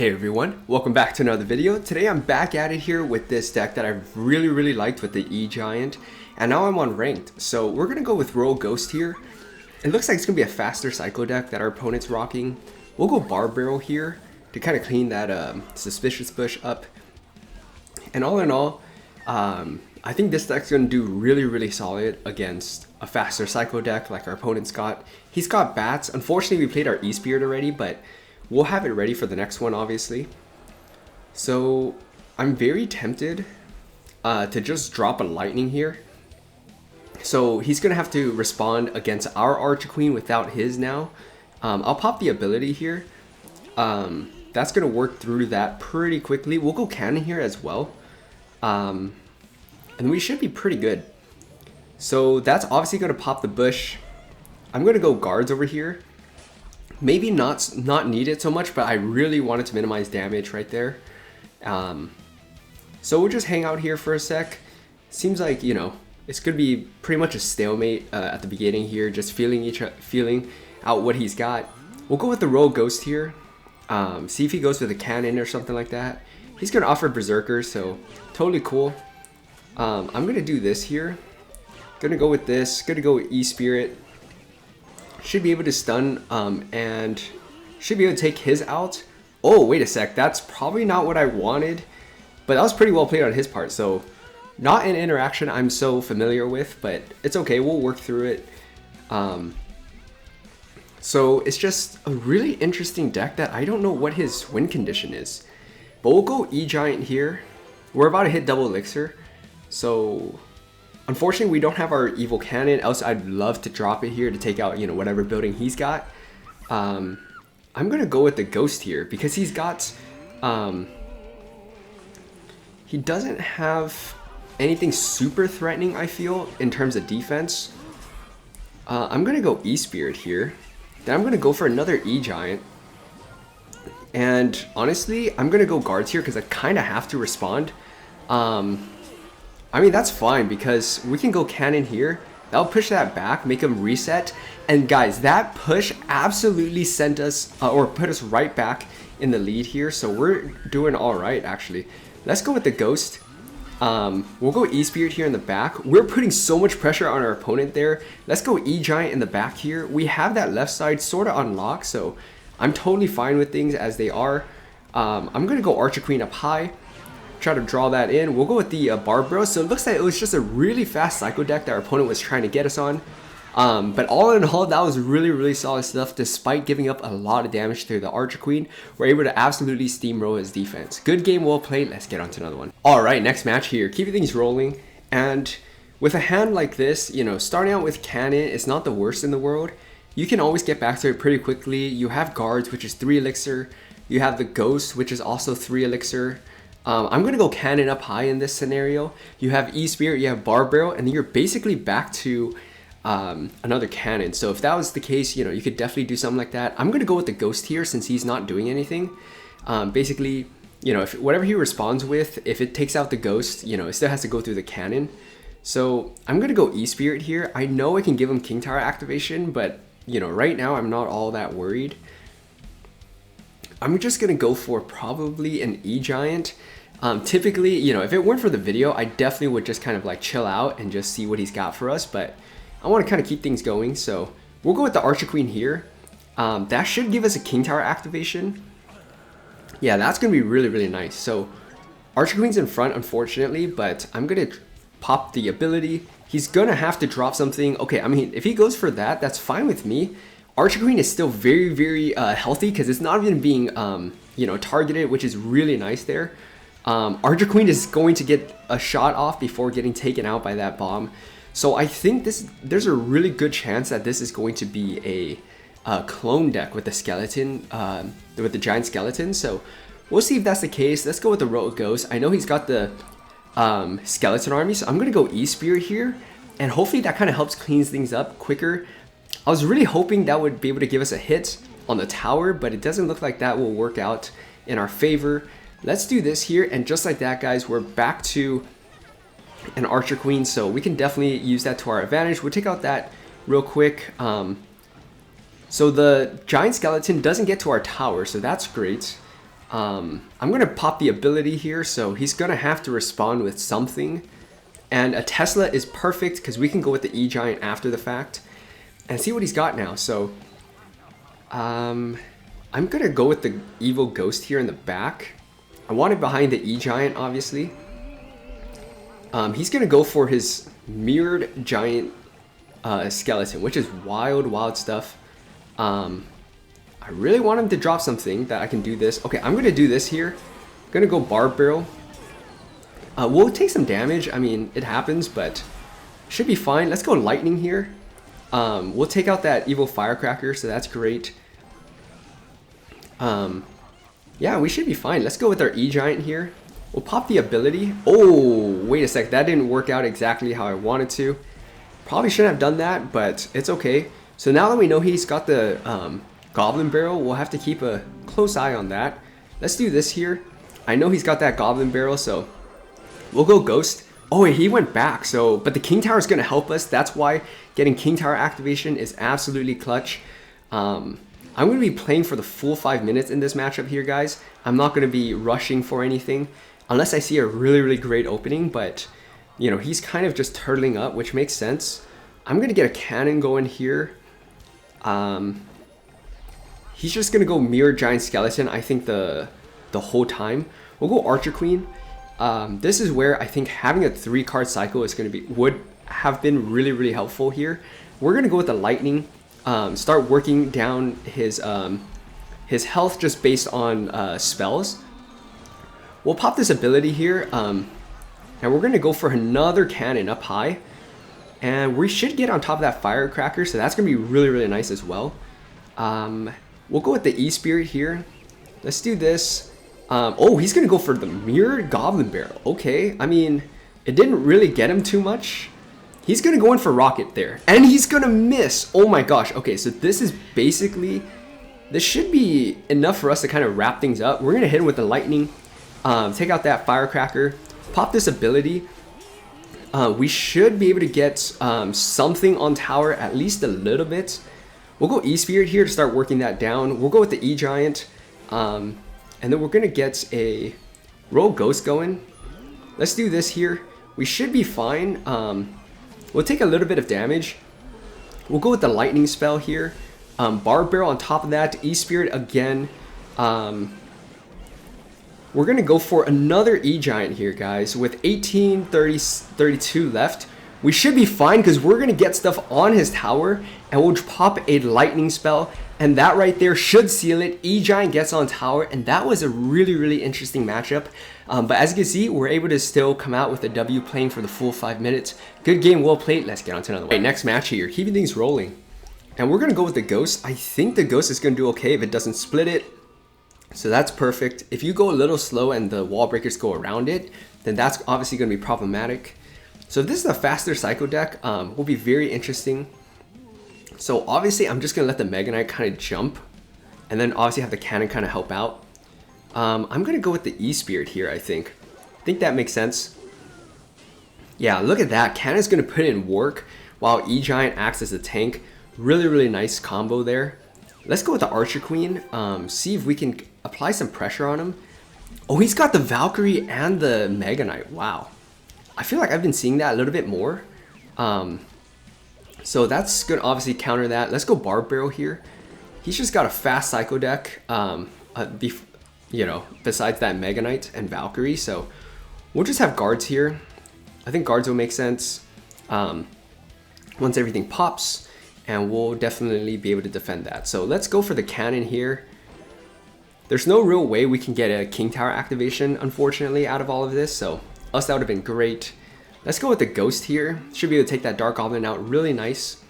Hey everyone, welcome back to another video. Today I'm back at it here with this deck that I've really liked with the E-Giant, and now I'm on ranked. So we're gonna go with Royal Ghost here. It looks like it's gonna be a faster Psycho deck that our opponent's rocking. We'll go Bar Barrel here to kind of clean that Suspicious Bush up. And all in all, I think this deck's gonna do really solid against a faster Psycho deck like our opponent's got. He's got Bats. Unfortunately, we played our E-Spirit already, but we'll have it ready for the next one, obviously. So I'm very tempted to just drop a Lightning here. So he's gonna have to respond against our Archer Queen without his now. I'll pop the ability here. That's gonna work through that pretty quickly. We'll go Cannon here as well. And we should be pretty good. So that's obviously gonna pop the Bush. I'm gonna go Guards over here. Maybe not needed so much, but I really wanted to minimize damage right there. So we'll just hang out here for a sec. Seems like, you know, it's gonna be pretty much a stalemate at the beginning here, just feeling out what he's got. We'll go with the Royal Ghost here. See if he goes with a Cannon or something like that. He's gonna offer Berserker, so totally cool. I'm gonna do this here. Gonna go with this. Gonna go with E-Spirit. Should be able to stun and should be able to take his out. Oh, wait a sec. That's probably not what I wanted, but that was pretty well played on his part. So not an interaction I'm so familiar with, but it's okay. We'll work through it. So it's just a really interesting deck that I don't know what his win condition is. But we'll go E-Giant here. We're about to hit double Elixir. So unfortunately, we don't have our Evil Cannon, else I'd love to drop it here to take out, you know, whatever building he's got. I'm gonna go with the Ghost here because he's got, he doesn't have anything super threatening, I feel, in terms of defense. I'm gonna go E-Spirit here. Then I'm gonna go for another E-Giant. And honestly, I'm gonna go Guards here because I kind of have to respond. I mean, that's fine because we can go Cannon here. That'll push that back, make him reset. And guys, that push absolutely sent us, or put us right back in the lead here. So we're doing all right, actually. Let's go with the Ghost. We'll go E-Spirit here in the back. We're putting so much pressure on our opponent there. Let's go E-Giant in the back here. We have that left side sort of unlocked, so I'm totally fine with things as they are. I'm going to go Archer Queen up high. Try to draw that in. We'll go with the Barbaro. So it looks like it was just a really fast Psycho deck that our opponent was trying to get us on. But all in all, that was really solid stuff. Despite giving up a lot of damage to the Archer Queen, we're able to absolutely steamroll his defense. Good game, well played. Let's get on to another one. Alright, next match here. Keeping things rolling. And with a hand like this, you know, starting out with Cannon is not the worst in the world. You can always get back to it pretty quickly. You have Guards, which is 3 Elixir. You have the Ghost, which is also 3 Elixir. I'm going to go Cannon up high in this scenario. You have E-Spirit, you have Bar Barrel, and then you're basically back to another Cannon. So if that was the case, you know, you could definitely do something like that. I'm going to go with the Ghost here since he's not doing anything. Basically, you know, if whatever he responds with, if it takes out the Ghost, you know, it still has to go through the Cannon. So I'm going to go E-Spirit here. I know I can give him King Tower activation, but, you know, right now I'm not all that worried. I'm just going to go for probably an E-Giant. Typically, you know, if it weren't for the video, I definitely would just kind of like chill out and just see what he's got for us. But I want to kind of keep things going. So we'll go with the Archer Queen here. That should give us a King Tower activation. Yeah, that's going to be really nice. So Archer Queen's in front, unfortunately, but I'm going to pop the ability. He's going to have to drop something. Okay, I mean, if he goes for that, that's fine with me. Archer Queen is still very healthy because it's not even being, you know, targeted, which is really nice there. Archer Queen is going to get a shot off before getting taken out by that bomb. So I think there's a really good chance that this is going to be a clone deck with the skeleton, with the giant skeleton. So we'll see if that's the case. Let's go with the Royal Ghost. I know he's got the skeleton army, so I'm going to go E-Spirit here. And hopefully that kind of helps cleans things up quicker. I was really hoping that would be able to give us a hit on the tower, but it doesn't look like that will work out in our favor. Let's do this here, and just like that, guys, we're back to an Archer Queen, so we can definitely use that to our advantage. We'll take out that real quick. So the giant skeleton doesn't get to our tower, so that's great. I'm gonna pop the ability here, so he's gonna have to respond with something. And a Tesla is perfect because we can go with the E-Giant after the fact and see what he's got now. So I'm gonna go with the Evil Ghost here in the back. I want it behind the E-Giant, obviously. He's gonna go for his Mirrored Giant Skeleton, which is wild stuff. I really want him to drop something that I can do this. Okay, I'm gonna do this here. I'm gonna go Barb Barrel. We'll take some damage. I mean, it happens, but should be fine. Let's go Lightning here. We'll take out that Evil Firecracker, so that's great. Yeah, we should be fine. Let's go with our E-Giant here. We'll pop the ability. Oh, wait a sec. That didn't work out exactly how I wanted to. Probably shouldn't have done that, but it's okay. So now that we know he's got the Goblin Barrel, we'll have to keep a close eye on that. Let's do this here. I know he's got that Goblin Barrel, so we'll go Ghost. Oh, wait, he went back. So, but the King Tower is going to help us. That's why getting King Tower activation is absolutely clutch. I'm going to be playing for the full 5 minutes in this matchup here, guys. I'm not going to be rushing for anything unless I see a really great opening. But, you know, he's kind of just turtling up, which makes sense. I'm going to get a cannon going here. He's just going to go Mirror Giant Skeleton, I think, the whole time. We'll go Archer Queen. This is where I think having a 3-card cycle is going to would have been really helpful here. We're going to go with the Lightning. Start working down his health just based on spells. We'll pop this ability here, and we're going to go for another cannon up high. And we should get on top of that Firecracker, so that's going to be really nice as well. We'll go with the E-Spirit here. Let's do this. Oh, he's going to go for the Mirrored Goblin Barrel. Okay, I mean, it didn't really get him too much. He's going to go in for Rocket there. And he's going to miss. Oh my gosh. Okay, so this is basically... This should be enough for us to kind of wrap things up. We're going to hit him with the Lightning. Take out that Firecracker. Pop this ability. We should be able to get something on tower, at least a little bit. We'll go E-Spirit here to start working that down. We'll go with the E-Giant. And then we're going to get a Roll Ghost going. Let's do this here. We should be fine. We'll take a little bit of damage. We'll go with the Lightning spell here. Barb Barrel on top of that. E-Spirit again. We're going to go for another E-Giant here, guys. With 32 left. We should be fine because we're going to get stuff on his tower. And we'll pop a Lightning spell. And that right there should seal it. E-Giant gets on tower. And that was a really interesting matchup. But as you can see, we're able to still come out with a W playing for the full 5 minutes. Good game, well played. Let's get on to another one. Right, next match here. Keeping things rolling. And we're going to go with the Ghost. I think the Ghost is going to do okay if it doesn't split it. So that's perfect. If you go a little slow and the wall breakers go around it, then that's obviously going to be problematic. So if this is a faster Psycho deck, will be very interesting. So obviously I'm just going to let the Mega Knight kind of jump. And then obviously have the cannon kind of help out. I'm going to go with the E-Spirit here, I think. I think that makes sense. Yeah, look at that. Cannon's going to put in work while E-Giant acts as a tank. Really nice combo there. Let's go with the Archer Queen. See if we can apply some pressure on him. Oh, he's got the Valkyrie and the Mega Knight. Wow. I feel like I've been seeing that a little bit more. So that's going to obviously counter that. Let's go Barb Barrel here. He's just got a fast Psycho deck. You know, besides that Mega Knight and Valkyrie. So we'll just have guards here. I think guards will make sense once everything pops. And we'll definitely be able to defend that. So let's go for the cannon here. There's no real way we can get a King Tower activation, unfortunately, out of all of this. So us, that would have been great. Let's go with the Ghost here. Should be able to take that Dark Goblin out really nice.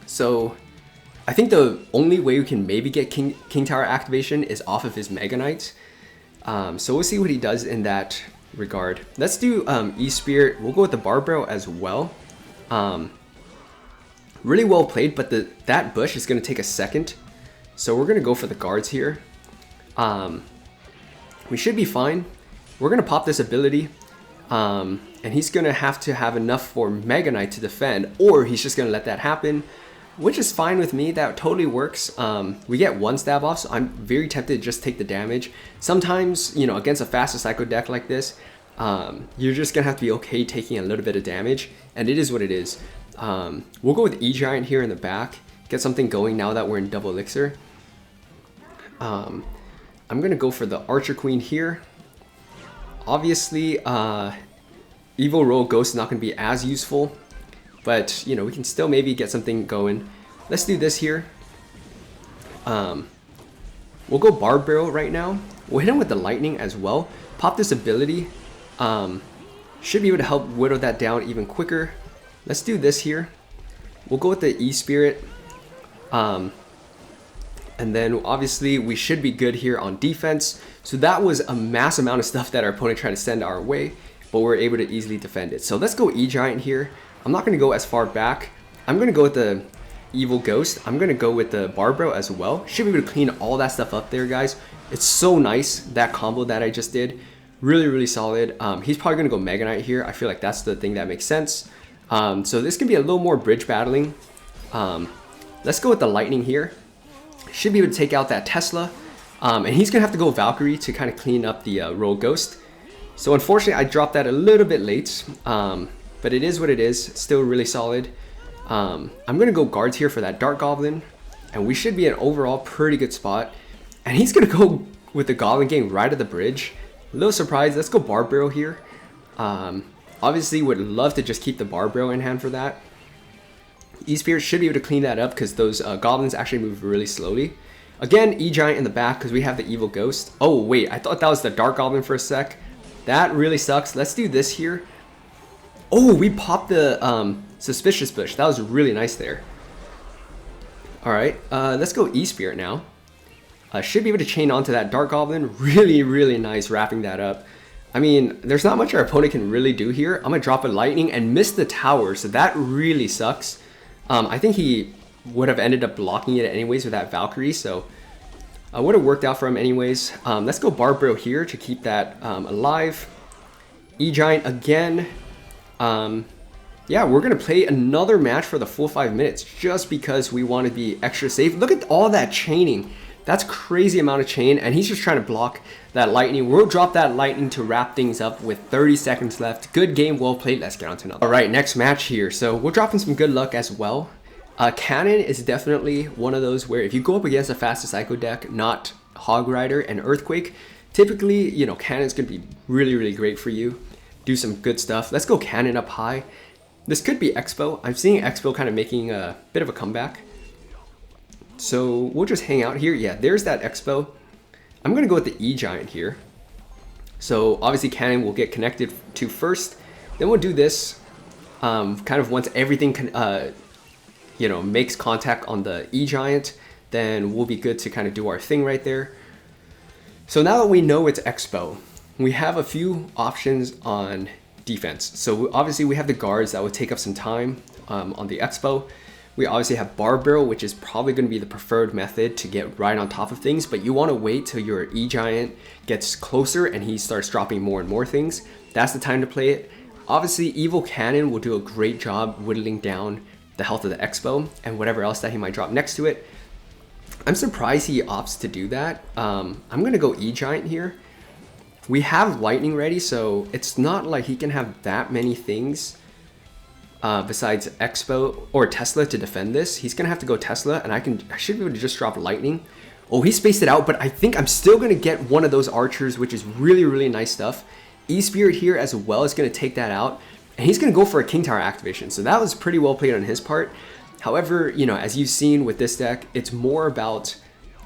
So I think the only way we can maybe get King Tower activation is off of his Mega Knight. So we'll see what he does in that regard. Let's do E-Spirit. We'll go with the Barb Barrel as well. Really well played, but that bush is going to take a second. So we're going to go for the guards here. We should be fine. We're going to pop this ability. And he's going to have enough for Mega Knight to defend, or he's just going to let that happen. which is fine with me. That totally works. We get one stab off, so I'm very tempted to just take the damage. Sometimes, you know, against a faster Psycho deck like this, you're just gonna have to be okay taking a little bit of damage, and it is what it is. We'll go with E-Giant here in the back, get something going now that we're in double elixir. I'm gonna go for the Archer Queen here. Obviously, Evil Royal Ghost is not gonna be as useful, but you know, we can still maybe get something going. Let's do this here. We'll go Barb Barrel right now. We'll hit him with the lightning as well. Pop this ability. Should be able to help whittle that down even quicker. Let's do this here. We'll go with the E-Spirit. And then obviously we should be good here on defense. So that was a mass amount of stuff that our opponent tried to send our way, but we're able to easily defend it. So let's go E-Giant here. I'm not going to go as far back. I'm going to go with the Evil Ghost. I'm going to go with the Barbaro as well. Should be able to clean all that stuff up there, guys. It's so nice, that combo that I just did. Really, really solid. He's probably going to go Mega Knight here. I feel like that's the thing that makes sense. So this can be a little more bridge battling. Let's go with the Lightning here. Should be able to take out that Tesla. And he's going to have to go Valkyrie to kind of clean up the Royal Ghost. So unfortunately, I dropped that a little bit late. But it is what it is. Still really solid. I'm going to go Guards here for that Dark Goblin. And we should be in overall pretty good spot. And he's going to go with the Goblin Gang right at the bridge. A little surprised. Let's go Barb Barrel here. Obviously, would love to just keep the Barb Barrel in hand for that. E-Spirit should be able to clean that up because those goblins actually move really slowly. Again, E-Giant in the back because we have the Evil Ghost. Oh, wait. I thought that was the Dark Goblin for a sec. That really sucks. Let's do this here. Oh, we popped the Suspicious Bush. That was really nice there. Alright, let's go E-Spirit now. Should be able to chain onto that Dark Goblin. Really, really nice wrapping that up. I mean, there's not much our opponent can really do here. I'm going to drop a Lightning and miss the tower, so that really sucks. I think he would have ended up blocking it anyways with that Valkyrie, so would have worked out for him anyways. Let's go Barbaro here to keep that alive. E-Giant again. Yeah, we're going to play another match for the full 5 minutes just because we want to be extra safe. Look at all that chaining. That's crazy amount of chain, and he's just trying to block that Lightning. We'll drop that Lightning to wrap things up with 30 seconds left. Good game, well played. Let's get on to another. All right, next match here. So we'll drop in some good luck as well. Cannon is definitely one of those where if you go up against a faster Psycho deck, not Hog Rider and Earthquake, typically, you know, Cannon's going to be really, really great for you. Do some good stuff. Let's go Cannon up high. This could be Expo. I'm seeing Expo kind of making a bit of a comeback. So we'll just hang out here. Yeah, there's that Expo. I'm going to go with the E-Giant here. So obviously Cannon will get connected to first. Then we'll do this kind of once everything you know, makes contact on the E-Giant. Then we'll be good to kind of do our thing right there. So now that we know it's Expo, we have a few options on defense. So obviously we have the guards that would take up some time on the Expo. We obviously have Barb Barrel, which is probably going to be the preferred method to get right on top of things, but you want to wait till your E-Giant gets closer and he starts dropping more and more things. That's the time to play it. Obviously, Evil Cannon will do a great job whittling down the health of the Expo and whatever else that he might drop next to it. I'm surprised he opts to do that. I'm going to go E-Giant here. We have Lightning ready, so it's not like he can have that many things besides Expo or Tesla to defend this. He's gonna have to go Tesla, and I should be able to just drop Lightning. Oh, he spaced it out, but I think I'm still gonna get one of those archers, which is really, really nice stuff. E-Spirit here as well is gonna take that out, and he's gonna go for a King Tower activation. So that was pretty well played on his part. However, you know, as you've seen with this deck, it's more about,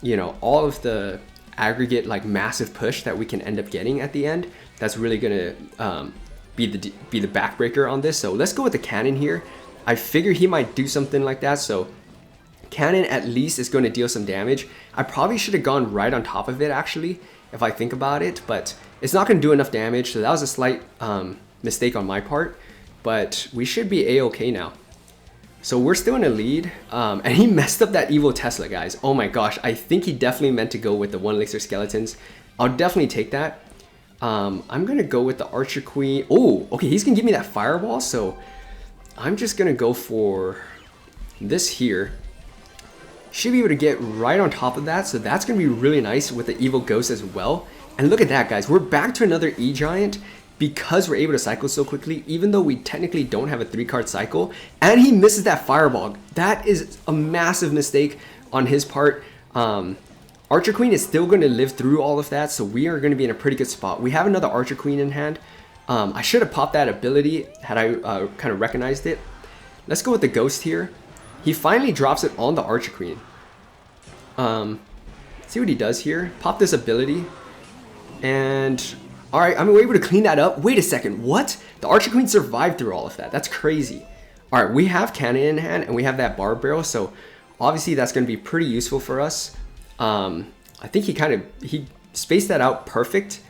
you know, all of the aggregate like massive push that we can end up getting at the end. That's really gonna be the backbreaker on this. So let's go with the Cannon here. I figure he might do something like that. So Cannon at least is going to deal some damage. I probably should have gone right on top of it actually, if I think about it, but it's not going to do enough damage. So that was a slight mistake on my part, but we should be a-okay now. So we're still in a lead, and he messed up that Evil Tesla, guys. Oh my gosh, I think he definitely meant to go with the 1 elixir skeletons. I'll definitely take that. I'm gonna go with the Archer Queen. Oh, okay, he's gonna give me that fireball, so I'm just gonna go for this here should be able to get right on top of that. So that's going to be really nice with the Evil Ghost as well. And look at that, guys. We're back to another E-Giant because we're able to cycle so quickly, even though we technically don't have a 3-card cycle. And he misses that Fireball. That is a massive mistake on his part. Archer Queen is still going to live through all of that, so we are going to be in a pretty good spot. We have another Archer Queen in hand. I should have popped that ability had I kind of recognized it. Let's go with the Ghost here. He finally drops it on the Archer Queen. See what he does here. Pop this ability. And, alright, I'm able to clean that up. Wait a second, what? The Archer Queen survived through all of that. That's crazy. Alright, we have Cannon in hand, and we have that Barb Barrel, so obviously that's going to be pretty useful for us. I think he spaced that out perfect.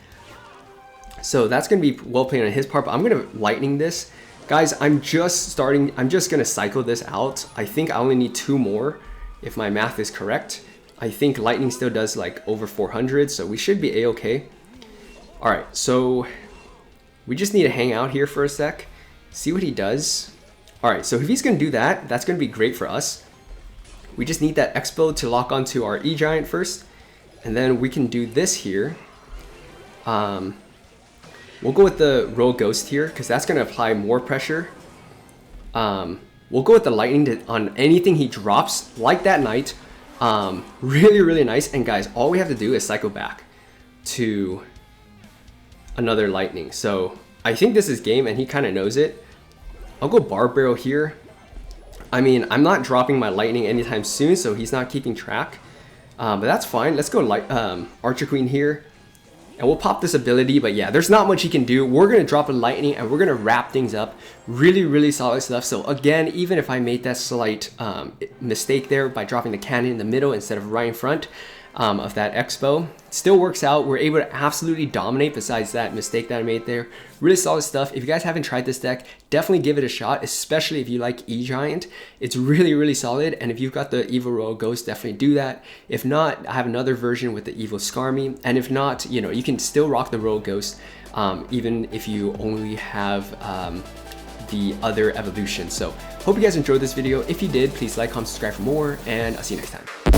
So that's going to be well played on his part, but I'm going to Lightning this. Guys, I'm just going to cycle this out. I think I only need 2 more if my math is correct. I think Lightning still does like over 400, so we should be a-okay. Alright, so we just need to hang out here for a sec, see what he does. Alright, so if he's going to do that, that's going to be great for us. We just need that Expo to lock onto our E-Giant first, and then we can do this here. We'll go with the Royal Ghost here, because that's going to apply more pressure. We'll go with the Lightning on anything he drops, like that Knight. Really, really nice. And guys, all we have to do is cycle back to another Lightning. So I think this is game, and he kind of knows it. I'll go Barb Barrel here. I mean, I'm not dropping my Lightning anytime soon, so he's not keeping track. But that's fine. Let's go Archer Queen here. And we'll pop this ability, but yeah, there's not much he can do. We're going to drop a Lightning, and we're going to wrap things up. Really, really solid stuff. So again, even if I made that slight mistake there by dropping the cannon in the middle instead of right in front of that Expo, it still works out. We're able to absolutely dominate besides that mistake that I made there. Really solid stuff. If you guys haven't tried this deck, definitely give it a shot, especially if you like E-Giant. It's really, really solid, and if you've got the Evil Royal Ghost, definitely do that. If not, I have another version with the Evil Skarmy, and if not, you know, you can still rock the Royal Ghost, even if you only have the other evolution. So, hope you guys enjoyed this video. If you did, please like, comment, subscribe for more, and I'll see you next time.